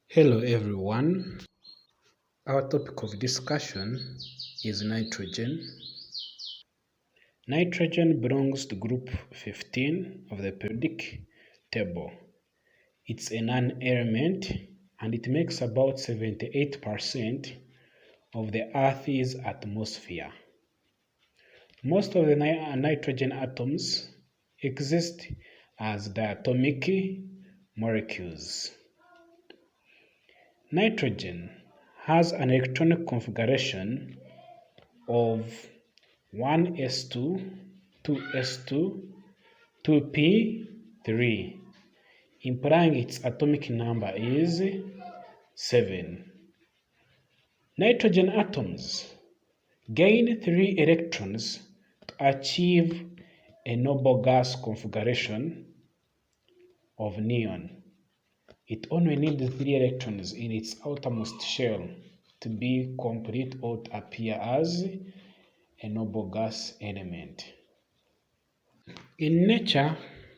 Hello everyone. Our topic of discussion is nitrogen. Nitrogen belongs to group 15 of the periodic table. It's a non-element and it makes about 78% of the Earth's atmosphere. Most of the nitrogen atoms exist as diatomic molecules. Nitrogen has an electronic configuration of 1s2, 2s2, 2p3, implying its atomic number is 7. Nitrogen atoms gain 3 electrons to achieve a noble gas configuration of neon. It only needs 3 electrons in its outermost shell to be complete or to appear as a noble gas element. In nature,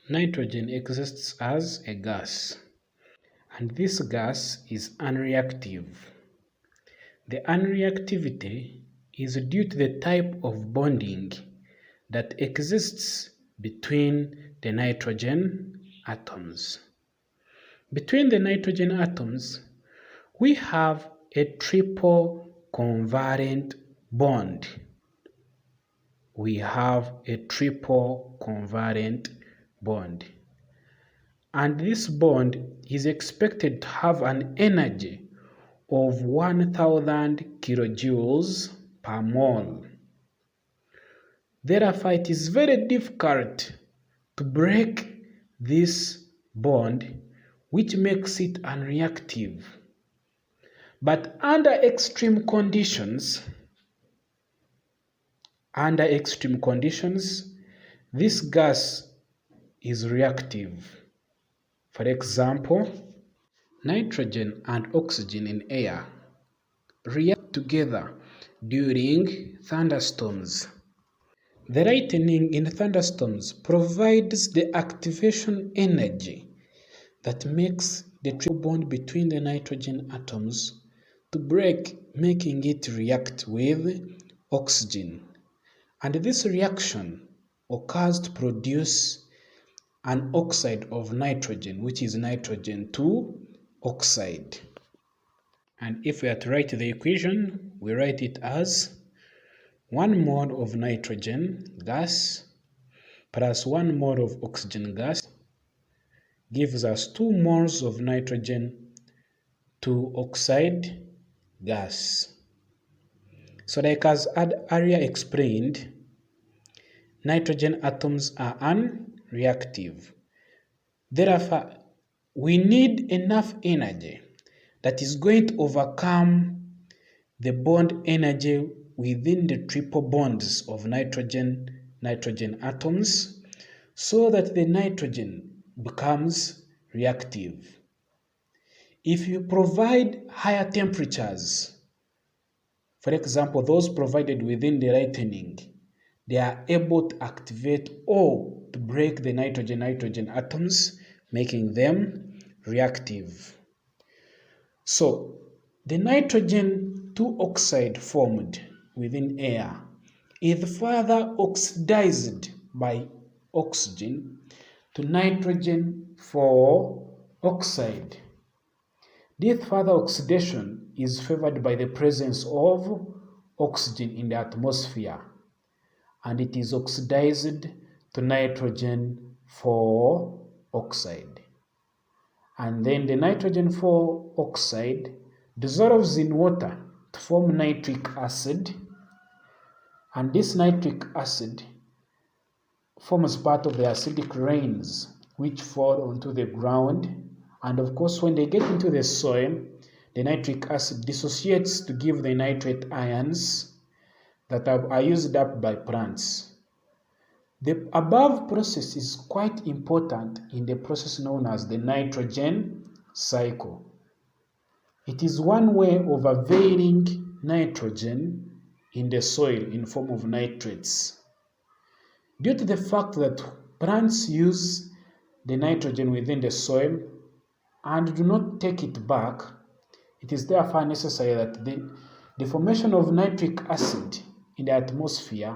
nitrogen exists as a gas, and this gas is unreactive. The unreactivity is due to the type of bonding that exists between the nitrogen atoms. Between the nitrogen atoms, we have a triple covalent bond. We have a triple covalent bond. And this bond is expected to have an energy of 1000 kilojoules per mole. Therefore, it is very difficult to break this bond, which makes it unreactive. But under extreme conditions, this gas is reactive. For example, nitrogen and oxygen in air react together during thunderstorms. The lightning in thunderstorms provides the activation energy that makes the triple bond between the nitrogen atoms to break, making it react with oxygen. And this reaction occurs to produce an oxide of nitrogen, which is nitrogen 2 oxide. And if we are to write the equation, we write it as 1 mole of nitrogen gas plus 1 mole of oxygen gas gives us 2 moles of nitrogen 2 oxide gas. So like as earlier explained, nitrogen atoms are unreactive. Therefore, we need enough energy that is going to overcome the bond energy within the triple bonds of nitrogen atoms so that the nitrogen becomes reactive. If you provide higher temperatures, for example, those provided within the lightning, they are able to activate or to break the nitrogen atoms, making them reactive. So, the nitrogen 2 oxide formed within air is further oxidized by oxygen to nitrogen 4 oxide. This further oxidation is favored by the presence of oxygen in the atmosphere, and it is oxidized to nitrogen 4 oxide. And then the nitrogen 4 oxide dissolves in water to form nitric acid, and this nitric acid forms part of the acidic rains which fall onto the ground. And of course, when they get into the soil, the nitric acid dissociates to give the nitrate ions that are used up by plants. The above process is quite important in the process known as the nitrogen cycle. It is one way of availing nitrogen in the soil in form of nitrates. Due to the fact that plants use the nitrogen within the soil and do not take it back, It is therefore necessary that the formation of nitric acid in the atmosphere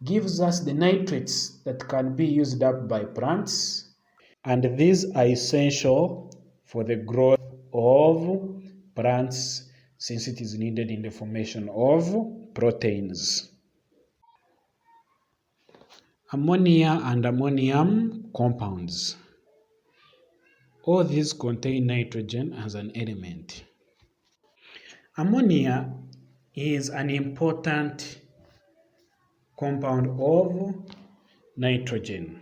gives us the nitrates that can be used up by plants, and these are essential for the growth of plants since it is needed in the formation of proteins. Ammonia and ammonium compounds. All these contain nitrogen as an element. Ammonia is an important compound of nitrogen.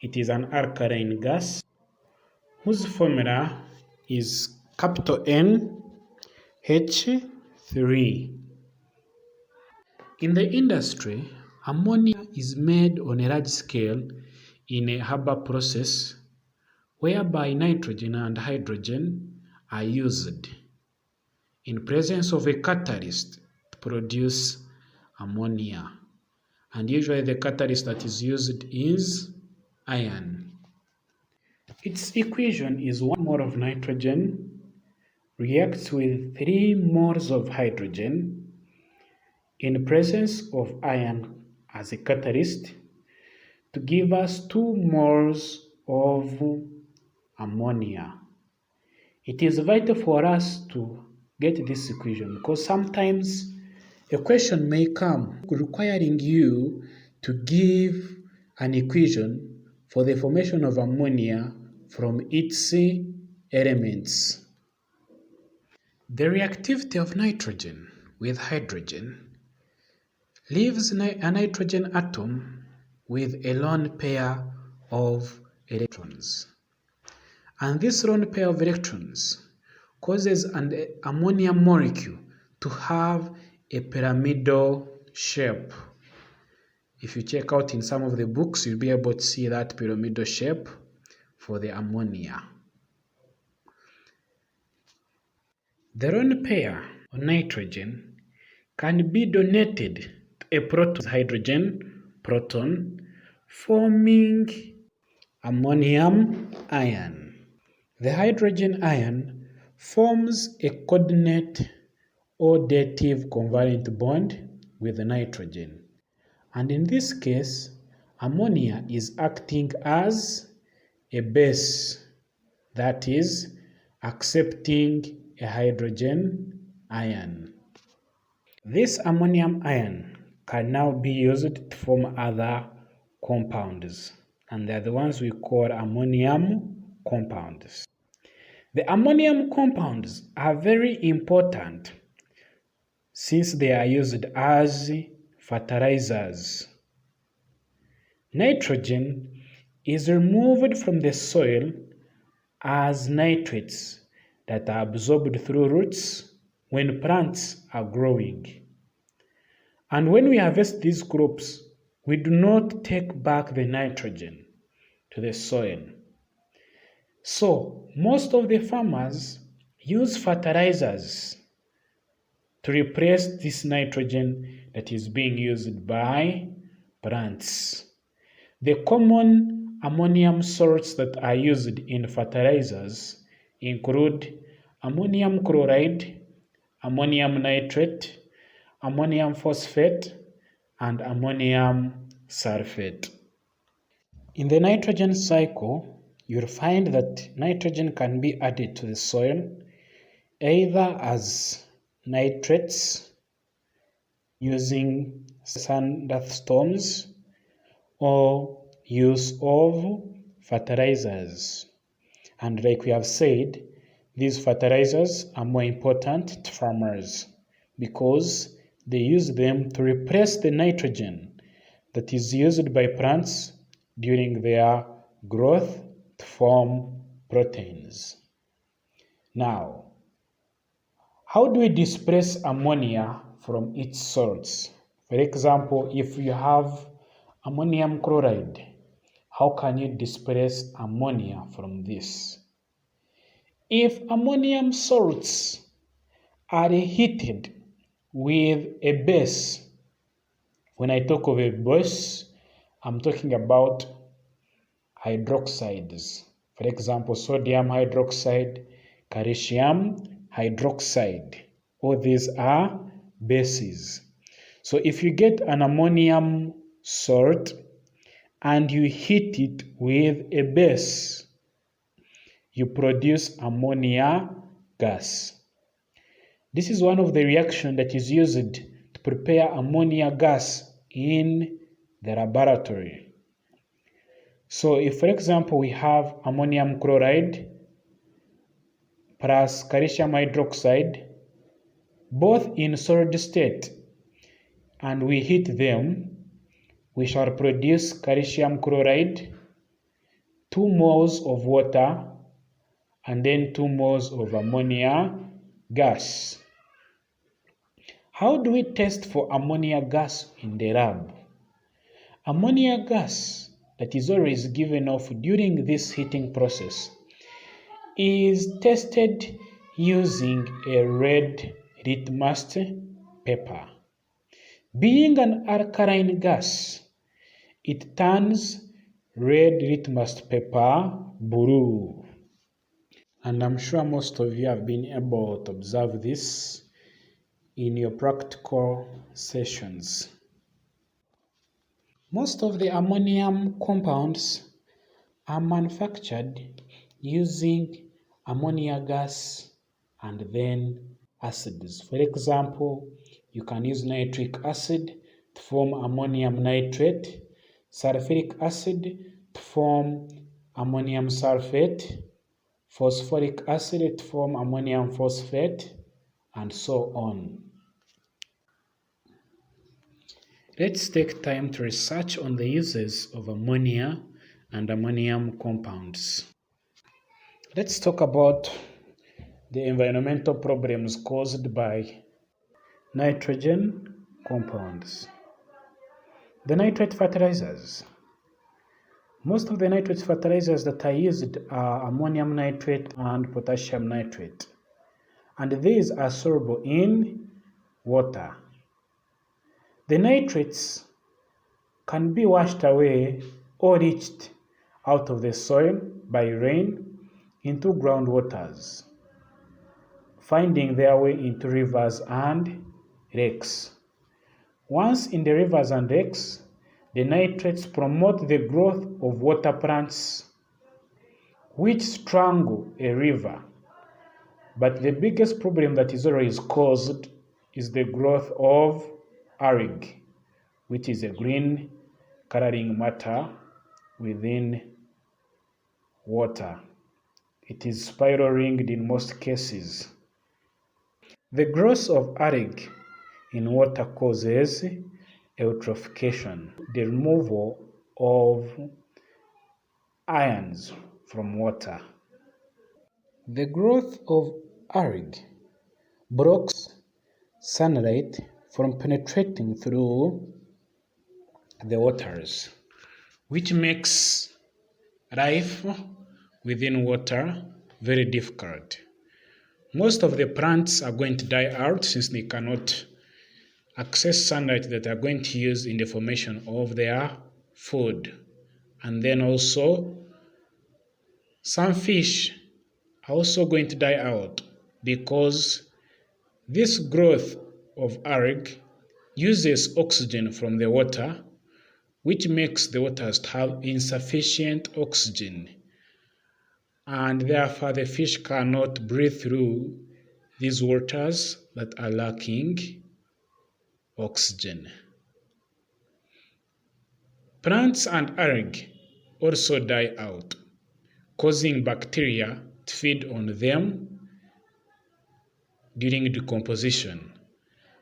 It is an alkaline gas whose formula is capital NH3. In the industry, ammonia is made on a large scale in a Haber process whereby nitrogen and hydrogen are used in presence of a catalyst to produce ammonia. And usually the catalyst that is used is iron. Its equation is 1 mole of nitrogen reacts with 3 moles of hydrogen in presence of iron as a catalyst to give us 2 moles of ammonia. It is vital for us to get this equation because sometimes a question may come requiring you to give an equation for the formation of ammonia from its elements. The reactivity of nitrogen with hydrogen leaves a nitrogen atom with a lone pair of electrons. And this lone pair of electrons causes an ammonium molecule to have a pyramidal shape. If you check out in some of the books, you'll be able to see that pyramidal shape for the ammonia. The lone pair of nitrogen can be donated to a proton hydrogen proton, forming ammonium ion. The hydrogen ion forms a coordinate or dative covalent bond with the nitrogen. And in this case, ammonia is acting as a base, that is, accepting a hydrogen ion. This ammonium ion can now be used to form other compounds, and they're the ones we call ammonium compounds. The ammonium compounds are very important since they are used as fertilizers. Nitrogen is removed from the soil as nitrates that are absorbed through roots when plants are growing. And when we harvest these crops, we do not take back the nitrogen to the soil. So, most of the farmers use fertilizers to replace this nitrogen that is being used by plants. The common ammonium salts that are used in fertilizers include ammonium chloride, ammonium nitrate, ammonium phosphate, and ammonium sulfate. In the nitrogen cycle, you'll find that nitrogen can be added to the soil either as nitrates using thunderstorms or use of fertilizers. And like we have said, these fertilizers are more important to farmers because they use them to replace the nitrogen that is used by plants during their growth to form proteins. Now, how do we displace ammonia from its salts? For example, if you have ammonium chloride, how can you displace ammonia from this? If ammonium salts are heated with a base, when I talk of a base, I'm talking about hydroxides. For example, sodium hydroxide calcium hydroxide. All these are bases. So if you get an ammonium salt and you heat it with a base, you produce ammonia gas. This is one of the reactions that is used to prepare ammonia gas in the laboratory. So if, for example, we have ammonium chloride plus calcium hydroxide, both in solid state, and we heat them, we shall produce calcium chloride, 2 moles of water, and then 2 moles of ammonia gas. How do we test for ammonia gas in the lab? Ammonia gas that is always given off during this heating process is tested using a red litmus paper. Being an alkaline gas, it turns red litmus paper blue. And I'm sure most of you have been able to observe this in your practical sessions. Most of the ammonium compounds are manufactured using ammonia gas and then acids. For example, you can use nitric acid to form ammonium nitrate, sulfuric acid to form ammonium sulfate, phosphoric acid to form ammonium phosphate, and so on. Let's take time to research on the uses of ammonia and ammonium compounds. Let's talk about the environmental problems caused by nitrogen compounds. The nitrate fertilizers. Most of the nitrate fertilizers that are used are ammonium nitrate and potassium nitrate, and these are soluble in water. The nitrates can be washed away or leached out of the soil by rain into groundwaters, finding their way into rivers and lakes. Once in the rivers and lakes, the nitrates promote the growth of water plants, which strangle a river. But the biggest problem that is always caused is the growth of algae, which is a green coloring matter within water. It is spiral ringed in most cases. The growth of algae in water causes eutrophication, the removal of ions from water. The growth of algae blocks sunlight from penetrating through the waters, which makes life within water very difficult. Most of the plants are going to die out since they cannot access sunlight that they are going to use in the formation of their food. And then also, some fish are also going to die out because this growth of algae uses oxygen from the water, which makes the waters have insufficient oxygen, and therefore the fish cannot breathe through these waters that are lacking oxygen. Plants and algae also die out, causing bacteria to feed on them during decomposition.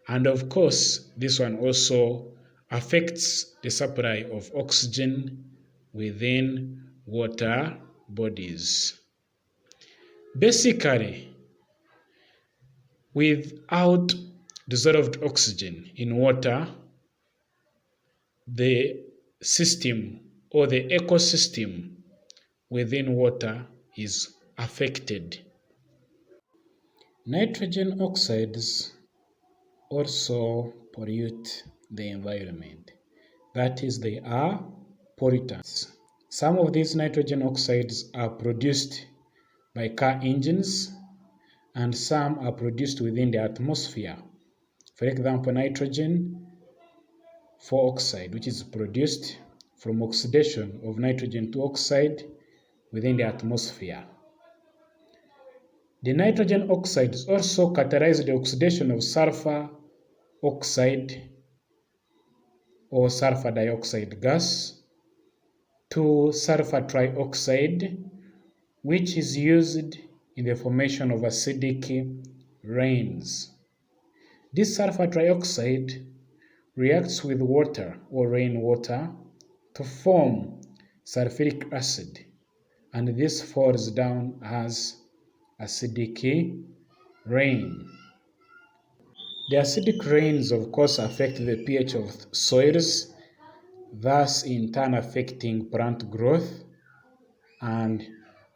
And of course, this one also affects the supply of oxygen within water bodies. Basically, without dissolved oxygen in water, the system or the ecosystem within water is affected. Nitrogen oxides also pollute the environment. That is, they are pollutants. Some of these nitrogen oxides are produced by car engines and some are produced within the atmosphere. For example, nitrogen 4 oxide, which is produced from oxidation of nitrogen 2 oxide within the atmosphere. The nitrogen oxides also catalyze the oxidation of sulfur oxide or sulfur dioxide gas to sulfur trioxide, which is used in the formation of acidic rains. This sulfur trioxide reacts with water or rainwater to form sulfuric acid, and this falls down as acidic rain. The acidic rains, of course, affect the pH of soils, thus in turn affecting plant growth, and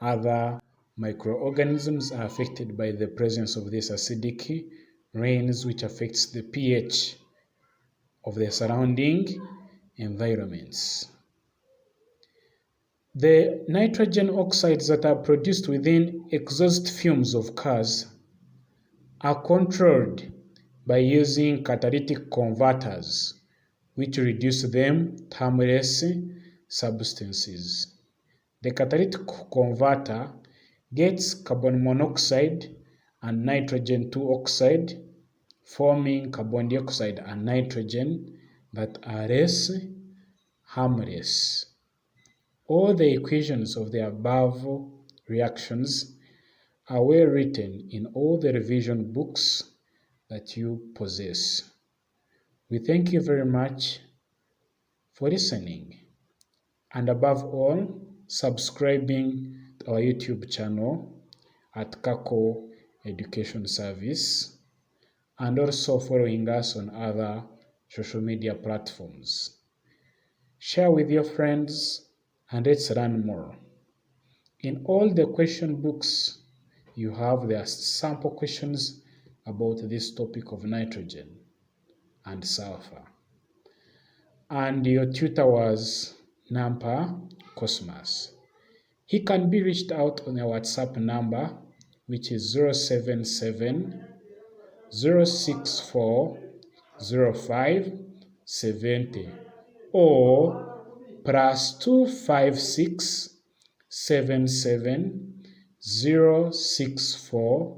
other microorganisms are affected by the presence of these acidic rains, which affects the pH of the surrounding environments. The nitrogen oxides that are produced within exhaust fumes of cars are controlled by using catalytic converters, which reduce them to harmless substances. The catalytic converter gets carbon monoxide and nitrogen 2 oxide, forming carbon dioxide and nitrogen that are less harmless. All the equations of the above reactions are well written in all the revision books that you possess. We thank you very much for listening, and above all, subscribing to our YouTube channel at Kako Education Service, and also following us on other social media platforms. Share with your friends and let's learn more. In all the question books you have, there are sample questions about this topic of nitrogen and sulfur. And your tutor was Nampa Cosmas. He can be reached out on a WhatsApp number, which is 077 064 05 70, or +256 77 064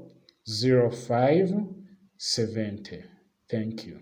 05 70. Thank you.